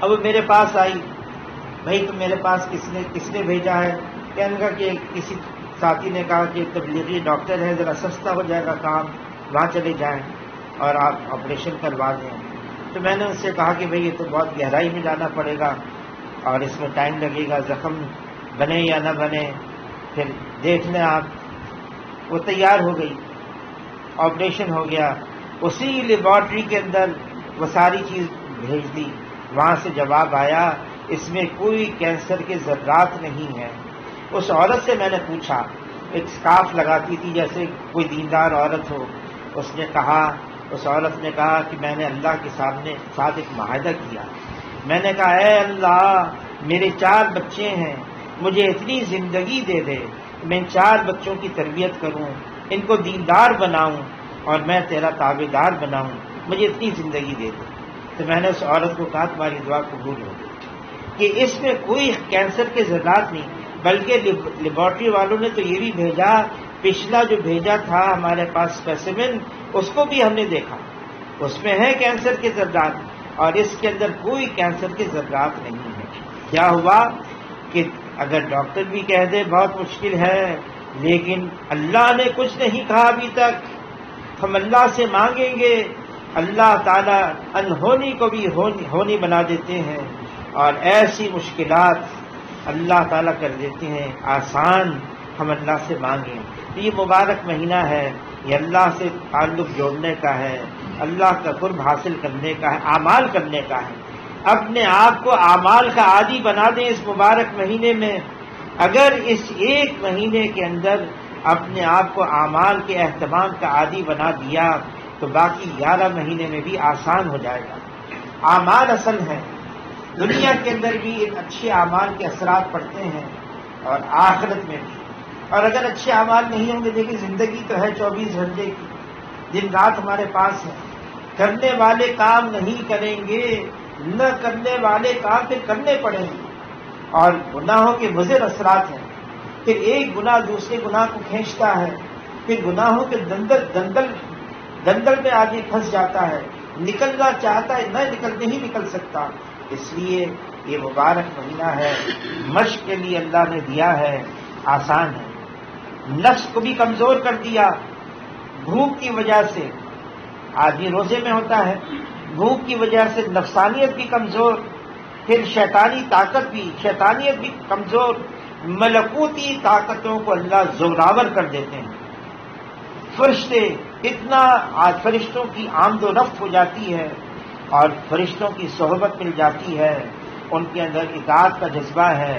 اب وہ میرے پاس آئی، بھائی تم میرے پاس کس نے بھیجا ہے؟ کہنے کا کہ کسی ساتھی نے کہا کہ تبلیغی ڈاکٹر ہے، ذرا سستا ہو جائے گا کام، وہاں چلے جائیں اور آپ آپریشن کروا دیں. تو میں نے ان سے کہا کہ بھئی یہ تو بہت گہرائی میں جانا پڑے گا اور اس میں ٹائم لگے گا، زخم بنے یا نہ بنے پھر دیکھ لیں آپ۔ وہ تیار ہو گئی، آپریشن ہو گیا، اسی لیبارٹری کے اندر وہ ساری چیز بھیج دی، وہاں سے جواب آیا اس میں کوئی کینسر کے ذرات نہیں ہیں۔ اس عورت سے میں نے پوچھا، ایک اسکارف لگاتی تھی جیسے کوئی دیندار عورت ہو، اس عورت نے کہا کہ میں نے اللہ کے ساتھ ایک معاہدہ کیا، میں نے کہا اے اللہ میرے 4 بچے ہیں، مجھے اتنی زندگی دے دے، میں 4 بچوں کی تربیت کروں، ان کو دیندار بناؤں اور میں تیرا تابع دار بناؤں، مجھے اتنی زندگی دے دے۔ تو میں نے اس عورت کو کہا تمہاری دعا قبول ہو گئی کہ اس میں کوئی کینسر کے ذرات نہیں، بلکہ لیبارٹری والوں نے تو یہ بھی بھیجا، پچھلا جو بھیجا تھا ہمارے پاس اسپیسیمن، اس کو بھی ہم نے دیکھا، اس میں ہے کینسر کے ذرات اور اس کے اندر کوئی کینسر کے ذرات نہیں ہے۔ کیا ہوا کہ اگر ڈاکٹر بھی کہہ دے بہت مشکل ہے، لیکن اللہ نے کچھ نہیں کہا ابھی تک، ہم اللہ سے مانگیں گے، اللہ تعالیٰ انہونی کو بھی ہونی بنا دیتے ہیں اور ایسی مشکلات اللہ تعالیٰ کر دیتے ہیں آسان، ہم اللہ سے مانگیں۔ تو یہ مبارک مہینہ ہے، یہ اللہ سے تعلق جوڑنے کا ہے، اللہ کا قرب حاصل کرنے کا ہے، اعمال کرنے کا ہے۔ اپنے آپ کو اعمال کا عادی بنا دیں اس مبارک مہینے میں۔ اگر اس ایک مہینے کے اندر اپنے آپ کو اعمال کے اہتمام کا عادی بنا دیا تو باقی 11 مہینے میں بھی آسان ہو جائے گا۔ اعمال اصل ہے، دنیا کے اندر بھی ان اچھے اعمال کے اثرات پڑتے ہیں اور آخرت میں بھی۔ اور اگر اچھے اعمال نہیں ہوں گے، دیکھیں زندگی تو ہے 24 گھنٹے کی، دن رات ہمارے پاس ہے، کرنے والے کام نہیں کریں گے، نہ کرنے والے کام پھر کرنے پڑیں گے، اور گناہوں کے مضر اثرات ہیں۔ پھر ایک گناہ دوسرے گناہ کو کھینچتا ہے، پھر گناہوں کے دندل میں آدمی پھنس جاتا ہے، نکلنا چاہتا ہے نہیں نکل سکتا۔ اس لیے یہ مبارک مہینہ ہے، مشق کے لیے اللہ نے دیا ہے، آسان ہے۔ نفس کو بھی کمزور کر دیا، بھوک کی وجہ سے آدمی روزے میں ہوتا ہے، بھوک کی وجہ سے نفسانیت بھی کمزور، پھر شیطانیت بھی کمزور، ملکوتی طاقتوں کو اللہ زوراور کر دیتے ہیں۔ فرشتے فرشتوں کی آمد و رفت ہو جاتی ہے اور فرشتوں کی صحبت مل جاتی ہے، ان کے اندر اطاعت کا جذبہ ہے،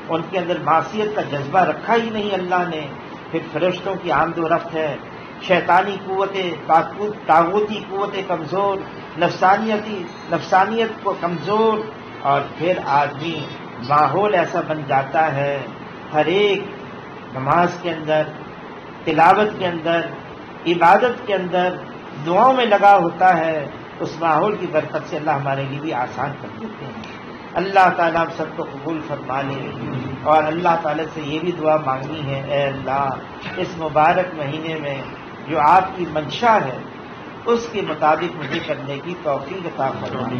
ان کے اندر معصیت کا جذبہ رکھا ہی نہیں اللہ نے، پھر فرشتوں کی آمد و رفت ہے، شیطانی قوتیں، طاغوتی قوتیں کمزور، نفسانیت کو کمزور، اور پھر آدمی ماحول ایسا بن جاتا ہے، ہر ایک نماز کے اندر، تلاوت کے اندر، عبادت کے اندر، دعاؤں میں لگا ہوتا ہے، اس ماحول کی برکت سے اللہ ہمارے لیے بھی آسان کر دیتے ہیں۔ اللہ تعالیٰ ہم سب کو قبول فرما لے، اور اللہ تعالیٰ سے یہ بھی دعا مانگنی ہے، اے اللہ اس مبارک مہینے میں جو آپ کی منشا ہے اس کے مطابق مجھے کرنے کی توفیق عطا فرمائے۔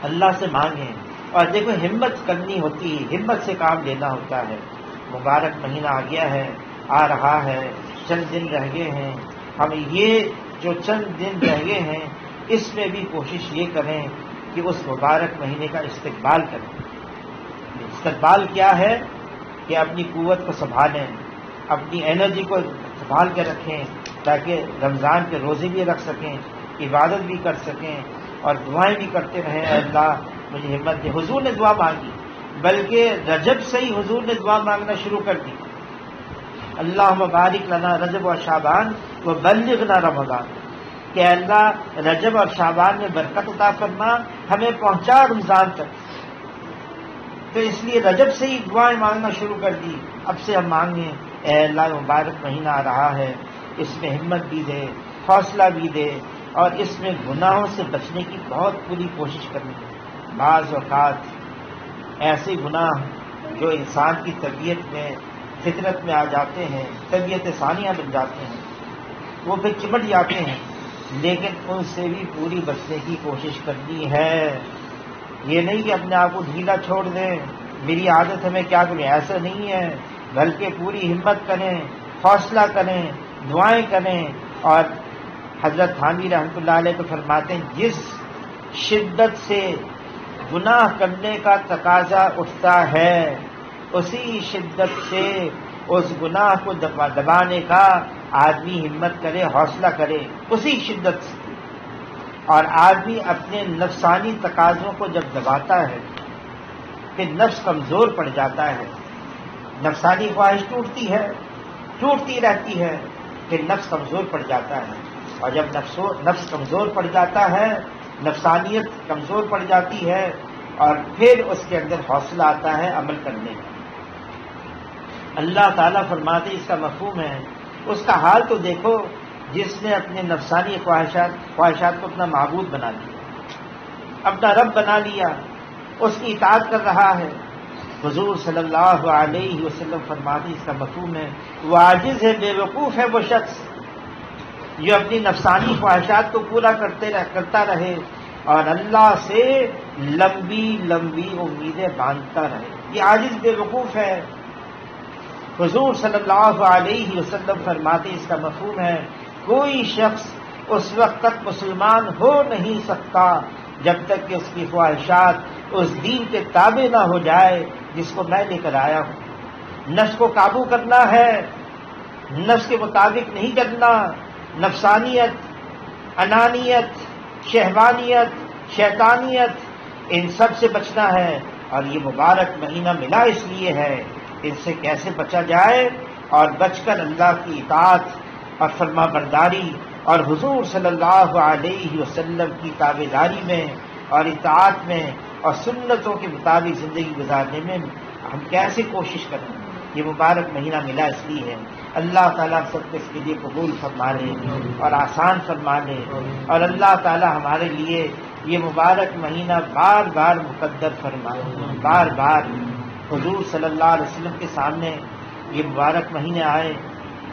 اللہ سے مانگیں، اور دیکھو ہمت کرنی ہوتی ہے، ہمت سے کام لینا ہوتا ہے۔ مبارک مہینہ آ گیا ہے، آ رہا ہے، چند دن رہ گئے ہیں، ہم یہ جو چند دن رہ گئے ہیں اس میں بھی کوشش یہ کریں کہ اس مبارک مہینے کا استقبال کریں۔ استقبال کیا ہے کہ اپنی قوت کو سنبھالیں، اپنی انرجی کو سنبھال کے رکھیں، تاکہ رمضان کے روزے بھی رکھ سکیں، عبادت بھی کر سکیں، اور دعائیں بھی کرتے رہیں، اے اللہ مجھے ہمت دے۔ حضور نے دعا مانگی، بلکہ رجب سے ہی حضور نے دعا مانگنا شروع کر دی، اللہم بارک لنا رجب و شعبان و بلغنا رمضان، کہ اللہ رجب اور شعبان میں برکت عطا فرما، ہمیں پہنچا رمضان تک۔ تو اس لیے رجب سے ہی دعائیں مانگنا شروع کر دی، اب سے ہم مانگیں، اے اللہ مبارک مہینہ آ رہا ہے، اس میں ہمت بھی دے، حوصلہ بھی دے، اور اس میں گناہوں سے بچنے کی بہت پوری کوشش کرنی ہے۔ بعض اوقات ایسے گناہ جو انسان کی طبیعت میں، فطرت میں آ جاتے ہیں، طبیعت ثانیہ بن جاتے ہیں، وہ پھر چمٹ جاتے ہیں، لیکن ان سے بھی پوری بچنے کی کوشش کرنی ہے۔ یہ نہیں کہ اپنے آپ کو ڈھیلا چھوڑ دیں، میری عادت ہے میں کیا کروں، ایسا نہیں ہے، بلکہ پوری ہمت کریں، حوصلہ کریں، دعائیں کریں، اور حضرت تھانوی رحمۃ اللہ علیہ تو فرماتے ہیں جس شدت سے گناہ کرنے کا تقاضا اٹھتا ہے اسی شدت سے اس گناہ کو دبانے کا آدمی ہمت کرے، حوصلہ کرے، اسی شدت سے۔ اور آدمی اپنے نفسانی تقاضوں کو جب دباتا ہے پھر نفس کمزور پڑ جاتا ہے، نفسانی خواہش ٹوٹتی رہتی ہے، پھر نفس کمزور پڑ جاتا ہے، اور جب نفس کمزور پڑ جاتا ہے، نفسانیت کمزور پڑ جاتی ہے، اور پھر اس کے اندر حوصلہ آتا ہے عمل کرنے کا۔ اللہ تعالیٰ فرماتے اس کا مفہوم ہے، اس کا حال تو دیکھو جس نے اپنے نفسانی خواہشات کو اپنا معبود بنا لیا، اپنا رب بنا لیا، اس کی اطاعت کر رہا ہے۔ حضور صلی اللہ علیہ وسلم فرماتے اس کا مفہوم ہے وہ عاجز ہے، بے وقوف ہے وہ شخص جو اپنی نفسانی خواہشات کو پورا کرتا رہے اور اللہ سے لمبی لمبی امیدیں باندھتا رہے، یہ عاجز بے وقوف ہے۔ حضور صلی اللہ علیہ وسلم فرماتے اس کا مفہوم ہے کوئی شخص اس وقت تک مسلمان ہو نہیں سکتا جب تک کہ اس کی خواہشات اس دین کے تابع نہ ہو جائے جس کو میں لے کر آیا ہوں۔ نفس کو قابو کرنا ہے، نفس کے مطابق نہیں چلنا، نفسانیت، انانیت، شہوانیت، شیطانیت، ان سب سے بچنا ہے، اور یہ مبارک مہینہ ملا اس لیے ہے ان سے کیسے بچا جائے، اور بچ کر اللہ کی اطاعت اور فرما برداری اور حضور صلی اللہ علیہ وسلم کی تابعداری میں اور اطاعت میں اور سنتوں کے مطابق زندگی گزارنے میں ہم کیسے کوشش کریں۔ یہ مبارک مہینہ ملا اس لیے ہے۔ اللہ تعالیٰ سب کو اس کے لیے قبول فرما لے اور آسان فرما لے، اور اللہ تعالیٰ ہمارے لیے یہ مبارک مہینہ بار بار مقدر فرمائے، بار بار۔ حضور صلی اللہ علیہ وسلم کے سامنے یہ مبارک مہینے آئے،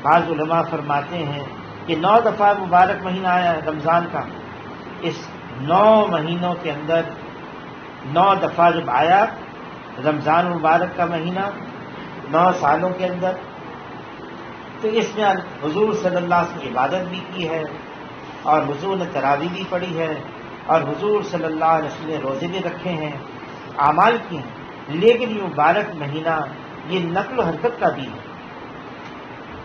بعض علماء فرماتے ہیں کہ 9 دفعہ مبارک مہینہ آیا ہے رمضان کا، اس 9 مہینوں کے اندر 9 دفعہ جب آیا رمضان مبارک کا مہینہ 9 سالوں کے اندر، تو اس میں حضور صلی اللہ علیہ وسلم عبادت بھی کی ہے، اور حضور نے تراویح بھی پڑھی ہے، اور حضور صلی اللہ علیہ وسلم نے روزے بھی رکھے ہیں، اعمال کیے ہیں۔ لیکن یہ مبارک مہینہ یہ نقل و حرکت کا بھی ہے۔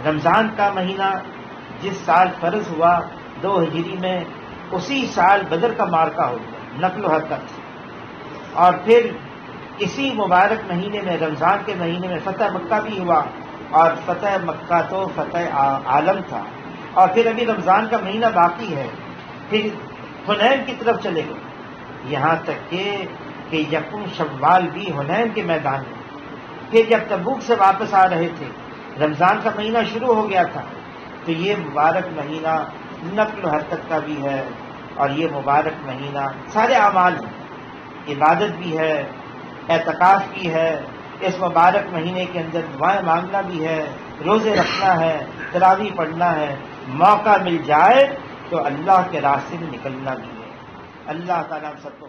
رمضان کا مہینہ جس سال فرض ہوا 2 ہجری میں، اسی سال بدر کا معرکہ ہو گیا، نقل و حرکت، اور پھر اسی مبارک مہینے میں رمضان کے مہینے میں فتح مکہ بھی ہوا، اور فتح مکہ تو فتح عالم تھا، اور پھر ابھی رمضان کا مہینہ باقی ہے، پھر حنین کی طرف چلے گئے، یہاں تک کہ یکم شوال بھی حنین کے میدان میں، پھر جب تبوک سے واپس آ رہے تھے رمضان کا مہینہ شروع ہو گیا تھا۔ تو یہ مبارک مہینہ نقل و حرکت کا بھی ہے، اور یہ مبارک مہینہ سارے اعمال ہیں، عبادت بھی ہے، اعتکاف بھی ہے، اس مبارک مہینے کے اندر دعائیں مانگنا بھی ہے، روزے رکھنا ہے، تراویح پڑھنا ہے، موقع مل جائے تو اللہ کے راستے میں نکلنا بھی ہے۔ اللہ تعالیٰ ہم سب کو